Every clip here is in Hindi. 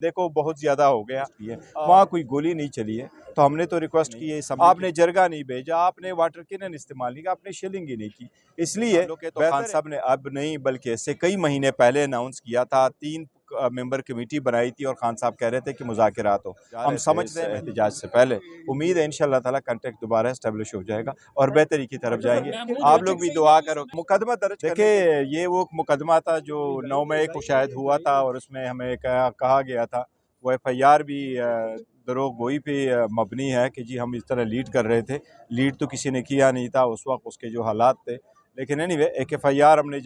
देखो बहुत ज़्यादा हो गया है, वहाँ कोई गोली नहीं चली है, तो हमने तो रिक्वेस्ट की है, आपने जरगा नहीं भेजा, आपने वाटर कैनन इस्तेमाल नहीं किया, आपने शेलिंग ही नहीं की। इसलिए तो खान साहब ने अब नहीं बल्कि इससे कई महीने पहले अनाउंस किया था, 3 मेंबर कमेटी बनाई थी और खान साहब कह रहे थे कि मुज़ाकिरात हो। हम समझते हैं एहतिजाज से पहले, उम्मीद है इंशाअल्लाह ताला कांटेक्ट दोबारा एस्टेब्लिश हो जाएगा और बेहतरी की तरफ जाएंगे। आप लोग भी दुआ करो। मुकदमा दर्ज देखिए, ये वो मुकदमा था जो 9 मई को शायद हुआ था और उसमें हमें कहा गया था, वो FIR भी दरोग गोई पे मबनी है कि जी हम इस तरह लीड कर रहे थे। लीड तो किसी ने किया नहीं था उस वक्त, उसके जो हालात थे। लेकिन एनीवे एक FIR हमने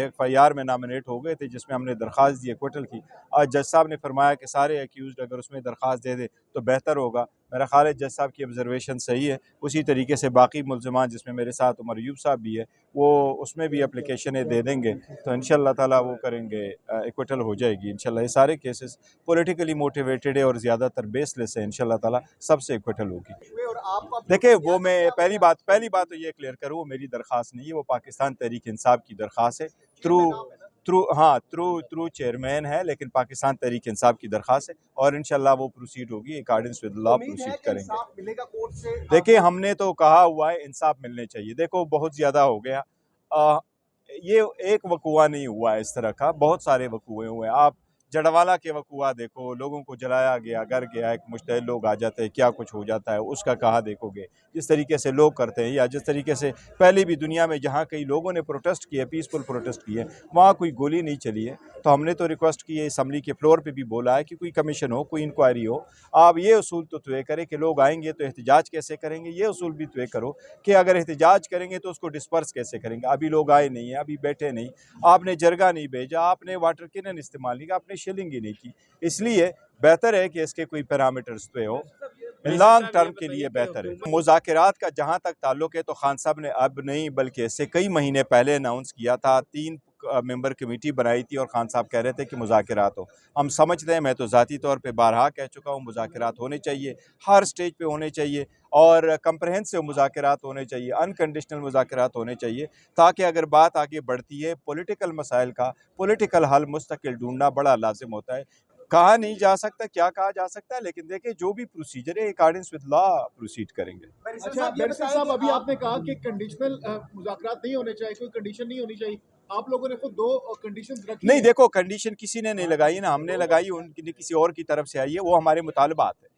FIR में नामिनेट हो गए थे जिसमें हमने दरख्वास्त दी एक्विटल की। आज जज साहब ने फरमाया कि सारे एक्यूज़्ड अगर उसमें दरख्वास्त दे दे तो बेहतर होगा। मेरा ख्याल है जज साहब की ऑब्जर्वेशन सही है। उसी तरीके से बाकी मुल्ज़िमान जिसमें मेरे साथ उमर अयूब साहब भी है, वो उसमें भी एप्लीकेशनें दे देंगे तो इंशाअल्लाह ताला वो करेंगे, एक्विटल हो जाएगी इंशाअल्लाह। ये सारे केसेस पॉलिटिकली मोटिवेटेड है और ज़्यादातर बेसलेस है, इंशाअल्लाह ताला सबसे एक्विटल होगी। देखिए वो मैं पहली बात तो ये क्लियर करूँ, वो मेरी दरख्वास्त नहीं है, वो पाकिस्तान तहरीक इंसाफ की दरख्वास्त है। थ्रू चेयरमैन है, लेकिन पाकिस्तान तहरीक इंसाफ की दरख्वास्त है और इंशाल्लाह वो प्रोसीड होगी, अकॉर्डिंग विद लॉ प्रोसीड करेंगे। देखिए हमने तो कहा हुआ है इंसाफ मिलने चाहिए। देखो बहुत ज़्यादा हो गया, ये एक वकूआ नहीं हुआ है, इस तरह का बहुत सारे वकूए हुए हैं। आप जड़वाला के वकूआ देखो, लोगों को जलाया गया, घर गया, एक मुश्तहिल लोग आ जाते हैं, क्या कुछ हो जाता है, उसका कहाँ देखोगे। जिस तरीके से लोग करते हैं या जिस तरीके से पहले भी दुनिया में जहाँ कई लोगों ने प्रोटेस्ट किया, पीसफुल प्रोटेस्ट किए, वहाँ कोई गोली नहीं चली है। तो हमने तो रिक्वेस्ट की है, असम्बली के फ्लोर पर भी बोला है कि कोई कमीशन हो, कोई इंक्वायरी हो। आप ये उसूल तो तय करें कि लोग आएंगे तो एहतजाज कैसे करेंगे, ये उसूल भी तय करो कि अगर एहतजाज करेंगे तो उसको डिस्पर्स कैसे करेंगे। अभी लोग आए नहीं हैं, अभी बैठे नहीं, आपने जरगा नहीं भेजा, आपने वाटर कैनन इस्तेमाल नहीं किया, आपने शेलिंग ही नहीं की। इसलिए बेहतर है कि इसके कोई पैरामीटर्स पे हो, लॉन्ग टर्म के लिए बेहतर है। मुज़ाकिरात का जहाँ तक ताल्लुक है तो खान साहब ने अब नहीं बल्कि इससे कई महीने पहले अनाउंस किया था, 3 मेंबर कमेटी बनाई थी और खान साहब कह रहे थे कि मुज़ाकिरात हो। हम समझते हैं, मैं तो ज़ाती तौर पे बारहा कह चुका हूँ, मुज़ाकिरात होने चाहिए, हर स्टेज पे होने चाहिए और कंप्रहेंसिव मुज़ाकिरात होने चाहिए, अनकंडीशनल मुज़ाकिरात होने चाहिए, ताकि अगर बात आगे बढ़ती है पॉलिटिकल मसाइल का पॉलिटिकल हल मुस्तकिल ढूंढना बड़ा लाजिम होता है। कहा नहीं जा सकता, क्या कहा जा सकता है, लेकिन देखिए जो भी प्रोसीजर है अकॉर्डिंग विद लॉ प्रोसीड करेंगे। अच्छा बैरिस्टर साहब, अभी आपने कहा कि कंडीशनल मुज़ाकरात नहीं होने चाहिए, कोई कंडीशन नहीं होनी चाहिए। आप लोगों ने खुद 2 कंडीशंस रखी नहीं, देखो कंडीशन किसी ने नहीं लगाई ना, हमने लगाई, उनकी किसी और की तरफ से आई है, वो हमारे मुतालबात है,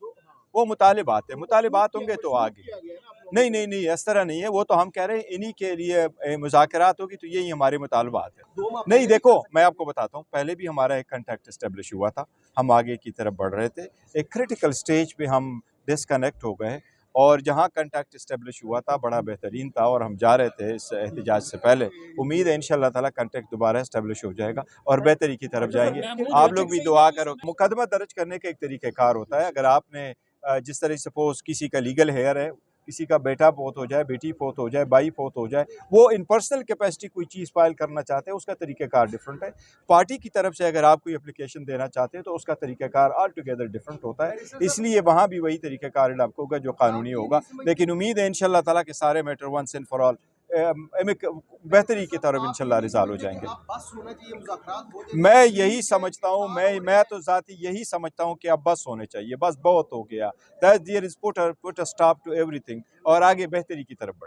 वो मुतालिबात होंगे तो आगे। नहीं नहीं नहीं, इस तरह नहीं है, वो तो हम कह रहे हैं इन्हीं के लिए मुज़ाकरात होगी तो यही हमारे मुतालबात है। नहीं देखो मैं आपको बताता हूँ, पहले भी हमारा एक कॉन्टैक्ट इस्टेब्लिश हुआ था, हम आगे की तरफ बढ़ रहे थे, एक क्रिटिकल स्टेज पे हम डिस्कनेक्ट हो गए और जहाँ कॉन्टैक्ट इस्टेब्लिश हुआ था बड़ा बेहतरीन था और हम जा रहे थे इस एहतिजाज से पहले। उम्मीद है इंशाअल्लाह ताला कॉन्टैक्ट दोबारा इस्टेब्लिश हो जाएगा और बेहतरी की तरफ जाएंगे। आप लोग भी दुआ करो। मुकदमा दर्ज करने का एक तरीक़ाकार होता है, अगर आपने जिस तरह सपोज किसी का लीगल हेयर है, किसी का बेटा फोत हो जाए, बेटी फोत हो जाए, भाई फोत हो जाए, वो इन पर्सनल कैपेसिटी कोई चीज़ फाइल करना चाहते हैं, उसका तरीक़ाकार डिफरेंट है। पार्टी की तरफ से अगर आप कोई एप्लीकेशन देना चाहते हैं तो उसका तरीक़ाकार ऑल टुगेदर डिफरेंट होता है, इसलिए वहाँ भी वही तरीक़ाकार आपको होगा जो कानूनी होगा। लेकिन उम्मीद है इंशाअल्लाह ताला के सारे matter once and for all बेहतरी की तरफ इंशाअल्लाह रिज़ॉल्व हो जाएंगे। मैं यही समझता हूँ, मैं तो ज़ाती यही समझता हूँ कि अब बस होने चाहिए, बस बहुत हो गया। That there is put a stop to everything और आगे बेहतरी की तरफ बढ़े।